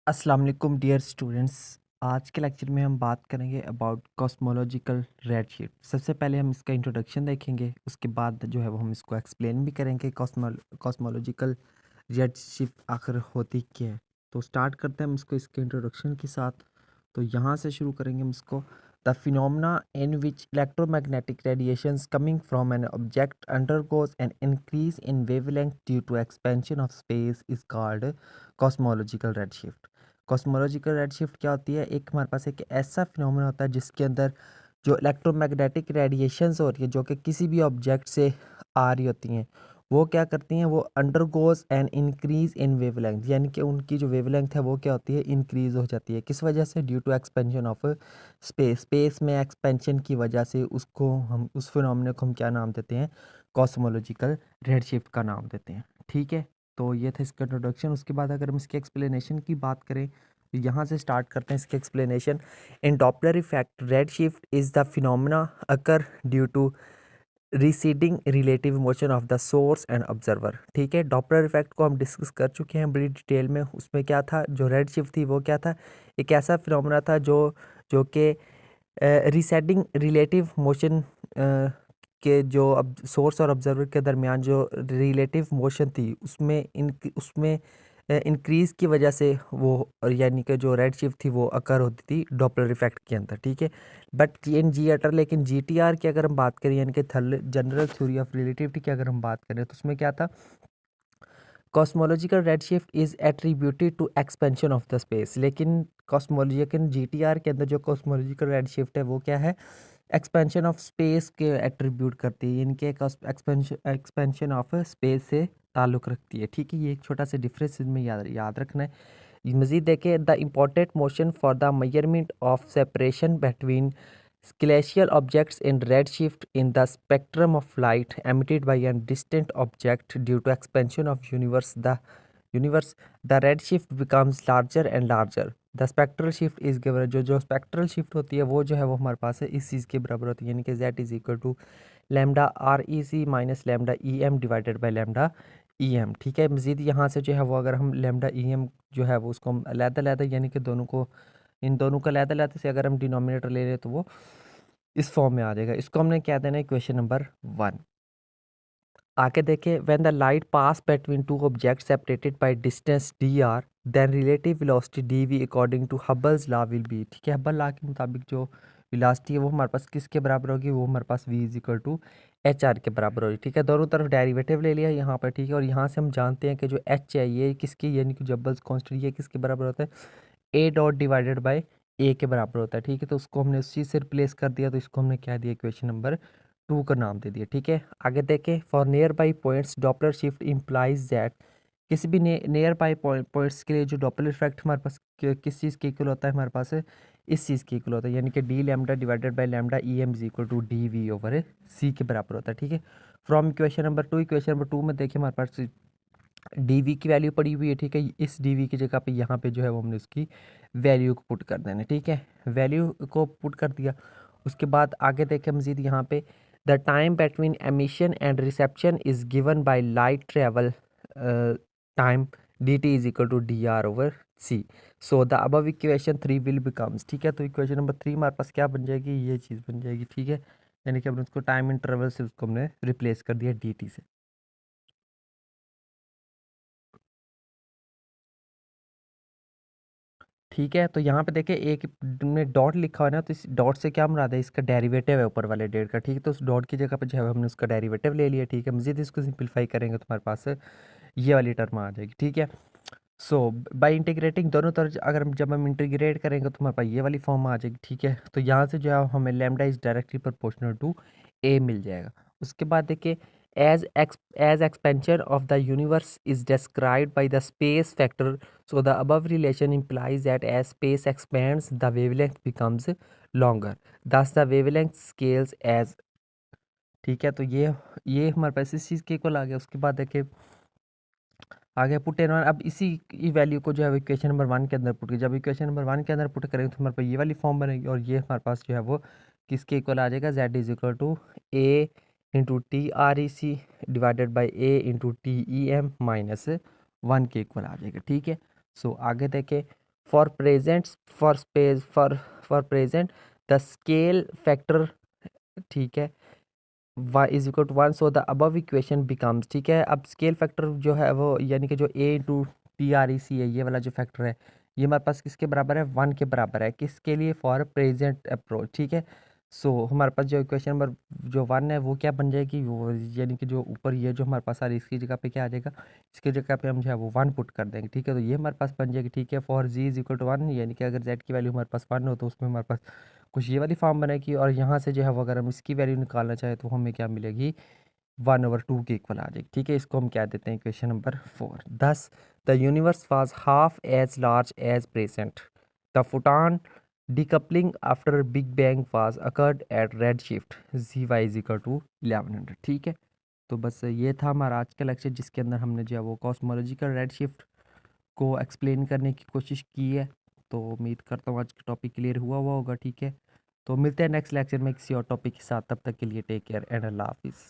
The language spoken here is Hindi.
अस्सलाम वालेकुम डियर स्टूडेंट्स। आज के लेक्चर में हम बात करेंगे अबाउट कॉस्मोलॉजिकल रेडशिफ्ट। सबसे पहले हम इसका इंट्रोडक्शन देखेंगे, उसके बाद जो है वो हम इसको एक्सप्लेन भी करेंगे कॉस्मोलॉजिकल रेडशिफ्ट आखिर होती क्या है। तो स्टार्ट करते हैं हम इसको इसके इंट्रोडक्शन के साथ। तो यहाँ से शुरू करेंगे हम इसको। The phenomena in which electromagnetic radiations coming from an object undergoes an increase in wavelength due to expansion of space is called cosmological redshift. Cosmological redshift क्या होती है? एक हमारे पास एक ऐसा फिनोमेना होता है जिसके अंदर जो इलेक्ट्रोमैग्नेटिक रेडिएशंस हो रही है, जो कि किसी भी ऑब्जेक्ट से आ रही होती हैं, वो क्या करती हैं, वो undergoes an increase in wavelength, यानी कि उनकी जो वेवलेंथ है वो क्या होती है, इंक्रीज हो जाती है। किस वजह से? Due to expansion of space में एक्सपेंशन की वजह से उसको हम उस फिनोमेना को हम क्या नाम देते हैं? कॉस्मोलॉजिकल रेडशिफ्ट का नाम देते हैं। ठीक है, तो ये था इसका इंट्रोडक्शन। उसके बाद अगर हम इसके एक्सप्लेनेशन की बात करें तो यहाँ से स्टार्ट करते हैं इसके explanation. In Doppler effect red shift is the phenomena occur due to receding relative motion of the source and observer. ठीक है, डॉपलर इफेक्ट को हम डिस्कस कर चुके हैं बड़ी डिटेल में। उसमें क्या था, जो रेड शिफ्ट थी वो क्या था, एक ऐसा फिनोमेना था जो जो कि रिसेडिंग रिलेटिव मोशन के जो अब सोर्स और ऑब्जर्वर के दरमियान जो रिलेटिव मोशन थी उसमें इंक्रीज़ की वजह से वो, और यानी कि जो रेड शिफ्ट थी वो अकर होती थी डॉपलर इफेक्ट के अंदर। ठीक है, बट इन जी अटर, लेकिन जी टी आर की अगर हम बात करें, यानी कि जनरल थ्योरी ऑफ रिलेटिविटी की अगर हम बात करें, तो उसमें क्या था, cosmological redshift is attributed to expansion of the space. लेकिन कॉस्मोलॉजिकल जीटीआर के अंदर जो कॉस्मोलॉजिकल रेडशिफ्ट है वो क्या है, एक्सपेंशन ऑफ स्पेस के एट्रीब्यूट करती है, यानी कि एक्सपेंशन ऑफ स्पेस से ताल्लुक़ रखती है। ठीक है, ये एक छोटा सा डिफरेंस इसमें याद रखना है। मज़ीद देखें, the important motion for the measurement of separation between glacial objects in redshift in the spectrum of light emitted by a distant object due to expansion of universe the redshift becomes larger and larger. The spectral shift is given, जो spectral shift होती है वो जो है वो हमारे पास है इस चीज़ के बराबर होती है, यानी कि z is equal to lambda R E C minus lambda E M divided by lambda E M. ठीक है, मज़ीद यहाँ से जो है वो अगर हम लैम्डा ई एम जो है वो उसको हम अलग-अलग, यानी कि दोनों को, इन दोनों का अलग-अलग से अगर हम डिनोमिनेटर ले लें तो वो इस फॉर्म में आ जाएगा। इसको हमने क्या देना है, क्वेश्चन नंबर 1। आगे देखिए, when the light pass between two object separated by distance D R then relative velocity D V according to Hubble's law will be. ठीक है, हबल लॉ के मुताबिक जो वेलोसिटी है वो हमारे पास किसके बराबर होगी, वो हमारे पास v is equal to H R के बराबर होगी। ठीक है, दोनों तरफ डेरिवेटिव ले लिया यहाँ पर। ठीक है, और यहाँ से हम जानते हैं कि जो एच है ये किसकी, यानी कि जो हबल्स कांस्टेंट, ये किसके बराबर होता है, ए डॉट डिवाइडेड बाय ए के बराबर होता है। ठीक है, तो उसको हमने उस चीज़ से रिप्लेस कर दिया, तो इसको हमने क्या दिया, क्वेश्चन नंबर 2 का नाम दे दिया। ठीक है, आगे देखें, for near by points Doppler shift implies that, किसी भी नियर बाई पॉइंट्स के लिए जो डॉपलर इफेक्ट हमारे पास किस चीज़ के इक्वल होता है, हमारे पास इस चीज़ के इक्वल होता है, यानी कि D lambda divided by lambda E M is equal to D V over C के बराबर होता है। ठीक है, from equation number 2, equation number 2 में देखिए हमारे पास डी वी की वैल्यू पड़ी हुई है। ठीक है, इस डी वी की जगह पे यहाँ पे जो है वो हमने उसकी वैल्यू को पुट कर देना है। ठीक है, वैल्यू को पुट कर दिया, उसके बाद आगे देखें मज़ीद यहाँ पे, the time between emission and reception is given by light travel time D T is equal to D R over C. So the above equation 3 will becomes. ठीक है, तो इक्वेशन नंबर 3 हमारे पास क्या बन जाएगी, ये चीज़ बन जाएगी। ठीक है, यानी कि हमने उसको टाइम इंटरवल से उसको हमने रिप्लेस कर दिया डी टी से। ठीक है, तो यहाँ पे देखिए एक में डॉट लिखा हुआ है ना, तो इस डॉट से क्या मुराद है, इसका डेरिवेटिव है ऊपर वाले डेट का। ठीक है, तो उस डॉट की जगह पे जो है हमने उसका डेरिवेटिव ले लिया। ठीक है, मज़ीद इसको सिंपलीफाई करेंगे तो हमारे पास ये वाली टर्म आ जाएगी। ठीक है, सो बाय इंटीग्रेटिंग दोनों तरफ, अगर हम जब हम इंटीग्रेट करेंगे तो हमारे पास ये वाली फॉर्म आ जाएगी। ठीक है, तो यहाँ से जो है हमें lambda is directly proportional to A मिल जाएगा। उसके बाद देखिए, as expansion of the universe is described by the space factor, so the above relation implies that as space expands the wavelength becomes longer, thus the wavelength scales as। ठीक है, तो ये हमारे पास इस चीज़ के इक्वल आ गया। उसके बाद देखिए आगे पुट एन वन, अब इसी की वैल्यू को जो है इक्वेशन नंबर 1 के अंदर पुट की, जब इक्वेशन नंबर 1 के अंदर पुट करेंगे तो हमारे पास ये वाली फॉर्म बनेगी, और ये हमारे पास जो है वो किसके इक्वल आ जाएगा, z is equal to A into T R E C divided by A into T E M minus 1 के इक्वल आ जाएगा। ठीक है, सो आगे देखें, for present for space for present the scale factor, ठीक है, y is equal to 1, so the above equation becomes, ठीक है। अब स्केल फैक्टर जो है वो यानी कि जो a into T R E C है, ये वाला जो फैक्टर है, ये हमारे पास किसके बराबर है, 1 के बराबर है। किसके लिए, फॉर प्रेजेंट अप्रोच, ठीक है। सो हमारे पास जो इक्वेशन नंबर जो 1 है वो क्या बन जाएगी, वो यानी कि जो ऊपर ये जो हमारे पास आ रही है इसकी जगह पे क्या आ जाएगा, इसकी जगह पे हम जो है वो 1 पुट कर देंगे, ठीक है। तो ये हमारे पास बन जाएगी, ठीक है। For Z is equal to 1, यानी कि अगर z की वैल्यू हमारे पास 1 हो तो उसमें हमारे पास कुछ ये वाली फॉर्म बनेगी, और यहाँ से जो है वो अगर हम इसकी वैल्यू निकालना चाहें तो हमें क्या मिलेगी, 1/2 के इक्वल आ जाएगी, ठीक है। इसको हम क्या देते हैं, equation number 4। Thus the universe was half as large as present, the photon decoupling after big bang was occurred at red shift Z Y is equal to 1100, ठीक है। तो बस ये था हमारा आज का लेक्चर, जिसके अंदर हमने जो है वो कॉस्मोलॉजिकल रेड शिफ्ट को एक्सप्लेन करने की कोशिश की है। तो उम्मीद करता हूँ आज का टॉपिक क्लियर हुआ होगा, ठीक है। तो मिलते हैं नेक्स्ट लेक्चर में किसी और टॉपिक के साथ, तब तक के लिए टेक केयर एंड अल्लाह हाफिज़।